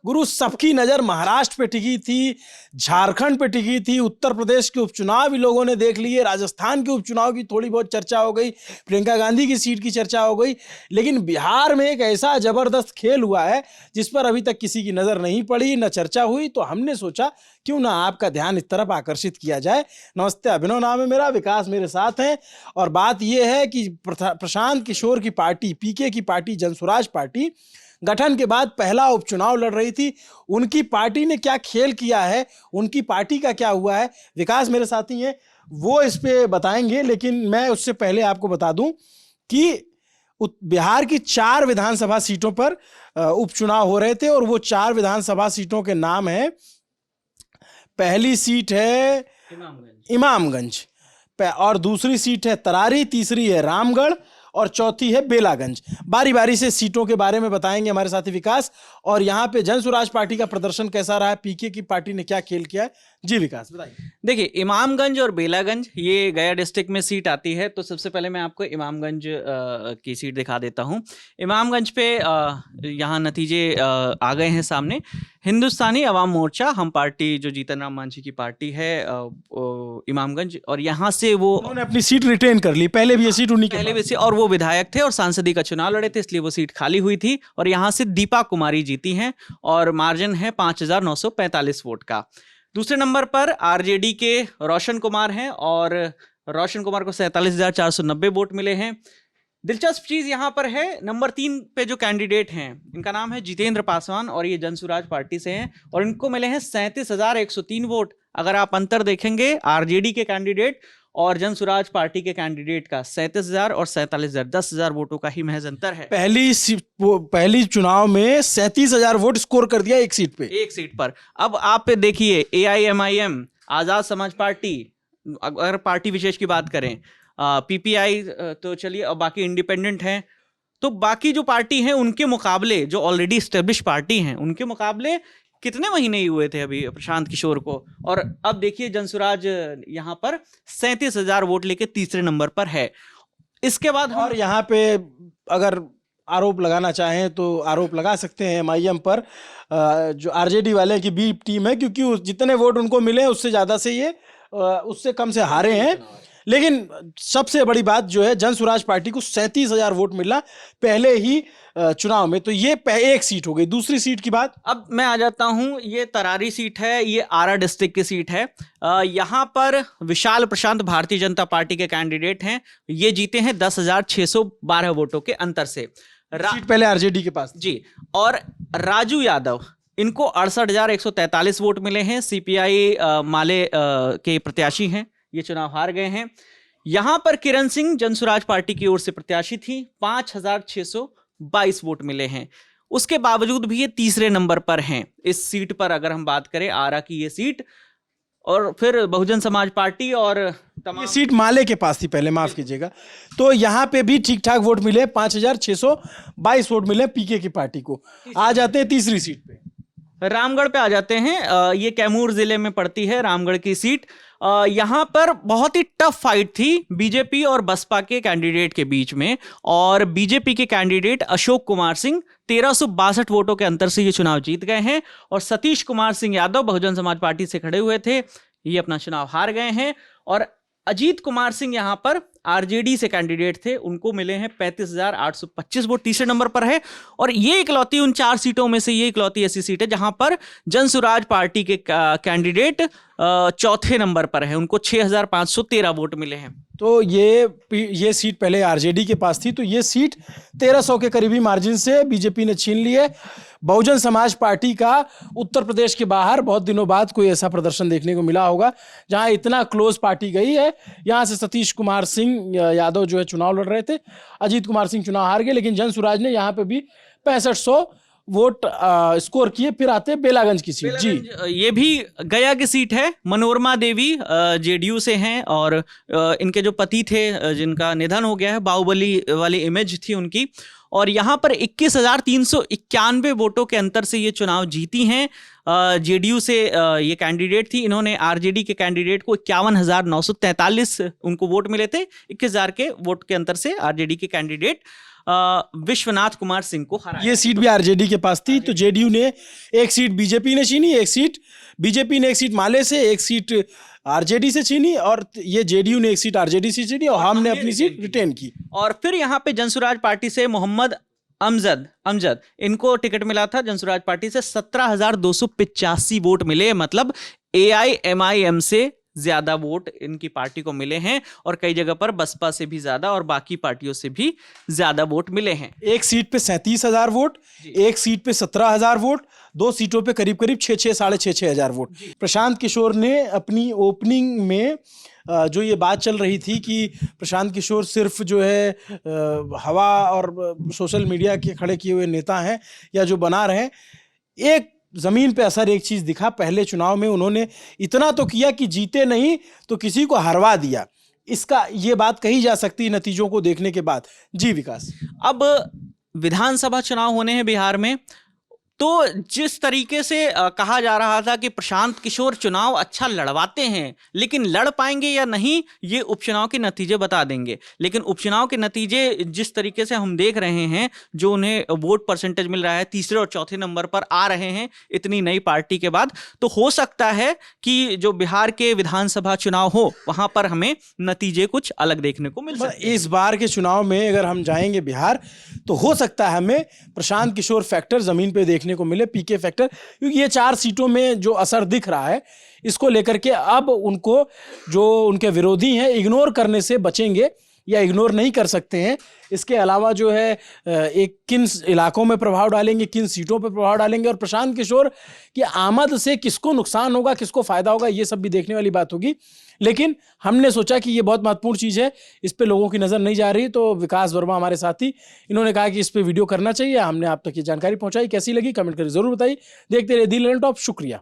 गुरु, सबकी नजर महाराष्ट्र पे टिकी थी, झारखंड पे टिकी थी, उत्तर प्रदेश के उपचुनाव भी लोगों ने देख लिए, राजस्थान के उपचुनाव की थोड़ी बहुत चर्चा हो गई, प्रियंका गांधी की सीट की चर्चा हो गई, लेकिन बिहार में एक ऐसा जबरदस्त खेल हुआ है जिस पर अभी तक किसी की नजर नहीं पड़ी, न चर्चा हुई। तो हमने सोचा क्यों ना आपका ध्यान इस तरफ आकर्षित किया जाए। नमस्ते, अभिनव नाम है मेरा, विकास मेरे साथ हैं, और बात यह है कि प्रशांत किशोर की पार्टी, पीके की पार्टी, जनसुराज पार्टी गठन के बाद पहला उपचुनाव लड़ रही थी। उनकी पार्टी ने क्या खेल किया है, उनकी पार्टी का क्या हुआ है, विकास मेरे साथी हैं, वो इस पे बताएंगे। लेकिन मैं उससे पहले आपको बता दूं कि बिहार की 4 विधानसभा सीटों पर उपचुनाव हो रहे थे, और वो 4 विधानसभा सीटों के नाम है, पहली सीट है इमामगंज, और दूसरी सीट है तरारी, तीसरी है रामगढ़, और चौथी है बेलागंज। बारी बारी से सीटों के बारे में बताएंगे हमारे साथी विकास। और यहाँ पे जनसुराज पार्टी का प्रदर्शन कैसा रहा है, पीके की पार्टी ने क्या खेल किया है, जी विकास बताइए। देखिए, इमामगंज और बेलागंज ये गया डिस्ट्रिक्ट में सीट आती है, तो सबसे पहले मैं आपको इमामगंज की सीट दिखा देता हूँ। इमामगंज पे यहाँ नतीजे आ गए हैं सामने। हिंदुस्तानी अवाम मोर्चा, हम पार्टी, जो जीतन राम मांझी की पार्टी है, इमामगंज, और यहाँ से वो उन्होंने अपनी सीट रिटेन कर ली। पहले भी ये सीट उन्हीं के पहले भी, और वो विधायक थे और सांसदी का चुनाव लड़े थे, इसलिए वो सीट खाली हुई थी, और यहाँ से दीपा कुमारी जीती हैं, और मार्जिन है 5,945 वोट का। दूसरे नंबर पर आरजेडी के रोशन कुमार हैं, और रोशन कुमार को 47,490 वोट मिले हैं। दिलचस्प चीज यहाँ पर है, नंबर 3 पे जो कैंडिडेट हैं, इनका नाम है जितेंद्र पासवान, और ये जनसुराज पार्टी से हैं, और इनको मिले हैं 37,103 वोट। अगर आप अंतर देखेंगे आरजेडी के कैंडिडेट और जनसुराज पार्टी के कैंडिडेट का, 37,000 और 47,000, 10,000 वोटों का ही महज अंतर है। पहली चुनाव में 37,000 वोट स्कोर कर दिया एक सीट पर। अब आप देखिए, AIMIM, आजाद समाज पार्टी, अगर पार्टी विशेष की बात करें, PPI तो चलिए, और बाकी इंडिपेंडेंट हैं, तो बाकी जो पार्टी हैं उनके मुकाबले, जो ऑलरेडी स्टेब्लिश पार्टी हैं, उनके मुकाबले कितने महीने ही हुए थे अभी प्रशांत किशोर को, और अब देखिए जनसुराज यहाँ पर 37,000 वोट लेके तीसरे नंबर पर है। इसके बाद और यहाँ पे अगर आरोप लगाना चाहें तो आरोप लगा सकते हैं MIM पर, जो आरजेडी वाले की बी टीम है, क्योंकि जितने वोट उनको मिले उससे ज्यादा से ये उससे कम से हारे हैं। लेकिन सबसे बड़ी बात जो है, जनसुराज पार्टी को 37,000 वोट मिला पहले ही चुनाव में, तो ये एक सीट हो गई। दूसरी सीट की बात अब मैं आ जाता हूं, ये तरारी सीट है, ये आरा डिस्ट्रिक्ट की सीट है। यहाँ पर विशाल प्रशांत भारतीय जनता पार्टी के कैंडिडेट हैं, ये जीते हैं 10,612 वोटों के अंतर से। सीट पहले आरजेडी के पास जी, और राजू यादव, इनको 68,143 वोट मिले हैं, CPI माले के प्रत्याशी हैं, ये चुनाव हार गए हैं। यहां पर किरण सिंह जनसुराज पार्टी की ओर से प्रत्याशी थी, 5,622 वोट मिले हैं। उसके बावजूद भी ये तीसरे नंबर पर हैं इस सीट पर। अगर हम बात करें आरा की ये सीट, और फिर बहुजन समाज पार्टी और ये सीट माले के पास थी पहले, माफ कीजिएगा, तो यहाँ पे भी ठीक ठाक वोट मिले, 5,622 वोट मिले पीके की पार्टी को। आ जाते हैं तीसरी सीट पे, रामगढ़ पे आ जाते हैं। ये कैमूर जिले में पड़ती है रामगढ़ की सीट। यहाँ पर बहुत ही टफ फाइट थी बीजेपी और बसपा के कैंडिडेट के बीच में, और बीजेपी के कैंडिडेट अशोक कुमार सिंह 1,362 वोटों के अंतर से ये चुनाव जीत गए हैं, और सतीश कुमार सिंह यादव बहुजन समाज पार्टी से खड़े हुए थे, ये अपना चुनाव हार गए हैं। और अजीत कुमार सिंह यहाँ पर आरजेडी से कैंडिडेट थे, उनको मिले हैं 35,825 वोट, तीसरे नंबर पर है। और ये इकलौती, उन 4 सीटों में से ये इकलौती ऐसी सीट है जहां पर जनसुराज पार्टी के कैंडिडेट चौथे नंबर पर है, उनको 6,513 वोट मिले हैं। तो ये सीट पहले आरजेडी के पास थी, तो ये सीट 1,300 के करीबी मार्जिन से बीजेपी ने छीन ली है। बहुजन समाज पार्टी का उत्तर प्रदेश के बाहर बहुत दिनों बाद कोई ऐसा प्रदर्शन देखने को मिला होगा जहां इतना क्लोज पार्टी गई है। यहां से सतीश कुमार सिंह यादव जो है चुनाव लड़ रहे थे, अजीत कुमार सिंह चुनाव हार गए, लेकिन जनसुराज ने यहाँ पे भी 6500 वोट स्कोर किए। फिर आते बेलागंज की सीट। जी, ये भी गया की सीट है। मनोरमा देवी जेडीयू से हैं, और इनके जो पति थे जिनका निधन हो गया है, बाहुबली वाली इमेज थी उनकी, और यहाँ पर 21,391 वोटों के अंतर से ये चुनाव जीती हैं। जेडीयू से ये कैंडिडेट थी, इन्होंने आरजेडी के कैंडिडेट को 51,943 उनको वोट मिले थे, 21,000 के वोट के अंतर से आरजेडी के कैंडिडेट विश्वनाथ कुमार सिंह को हराया। ये सीट भी आरजेडी के पास थी, तो जेडीयू ने एक सीट बीजेपी ने छीनी, एक सीट बीजेपी ने एक सीट माले से, एक सीट आरजेडी से छीनी, और ये जेडीयू ने एक सीट आरजेडी से छीनी और हमने अपनी सीट रिटेन की। और फिर यहाँ पे जनसुराज पार्टी से मोहम्मद अमजद इनको टिकट मिला था। जनसुराज पार्टी से 17,285 वोट मिले, मतलब AIMIM से ज्यादा वोट इनकी पार्टी को मिले हैं, और कई जगह पर बसपा से भी ज्यादा और बाकी पार्टियों से भी ज्यादा वोट मिले हैं। एक सीट पे 37,000 वोट, एक सीट पे 17,000 वोट, 2 सीटों पे करीब करीब 6,000 वोट। प्रशांत किशोर ने अपनी ओपनिंग में जो ये बात चल रही थी कि प्रशांत किशोर सिर्फ जो है हवा और सोशल मीडिया के खड़े किए हुए नेता हैं या जो बना रहे हैं, एक जमीन पे असर एक चीज दिखा। पहले चुनाव में उन्होंने इतना तो किया कि जीते नहीं तो किसी को हरवा दिया। इसका ये बात कही जा सकती है नतीजों को देखने के बाद। जी विकास, अब विधानसभा चुनाव होने हैं बिहार में, तो जिस तरीके से कहा जा रहा था कि प्रशांत किशोर चुनाव अच्छा लड़वाते हैं, लेकिन लड़ पाएंगे या नहीं ये उपचुनाव के नतीजे बता देंगे। लेकिन उपचुनाव के नतीजे जिस तरीके से हम देख रहे हैं, जो उन्हें वोट परसेंटेज मिल रहा है, तीसरे और चौथे नंबर पर आ रहे हैं इतनी नई पार्टी के बाद, तो हो सकता है कि जो बिहार के विधानसभा चुनाव हो वहां पर हमें नतीजे कुछ अलग देखने को मिल सकते हैं। इस बार के चुनाव में अगर हम जाएंगे बिहार, तो हो सकता है हमें प्रशांत किशोर फैक्टर जमीन पे देखने को मिले, पीके फैक्टर, क्योंकि ये 4 सीटों में जो असर दिख रहा है, इसको लेकर के अब उनको जो उनके विरोधी हैं इग्नोर करने से बचेंगे या इग्नोर नहीं कर सकते हैं। इसके अलावा जो है एक किन इलाकों में प्रभाव डालेंगे, किन सीटों पर प्रभाव डालेंगे, और प्रशांत किशोर की आमद से किसको नुकसान होगा, किसको फायदा होगा, ये सब भी देखने वाली बात होगी। लेकिन हमने सोचा कि ये बहुत महत्वपूर्ण चीज़ है, इस पे लोगों की नज़र नहीं जा रही, तो विकास वर्मा हमारे साथी, इन्होंने कहा कि इस पे वीडियो करना चाहिए। हमने आप तक ये जानकारी पहुंचाई। कैसी लगी कमेंट करके जरूर बताइए। देखते रहिए दी लर्न टॉप। शुक्रिया।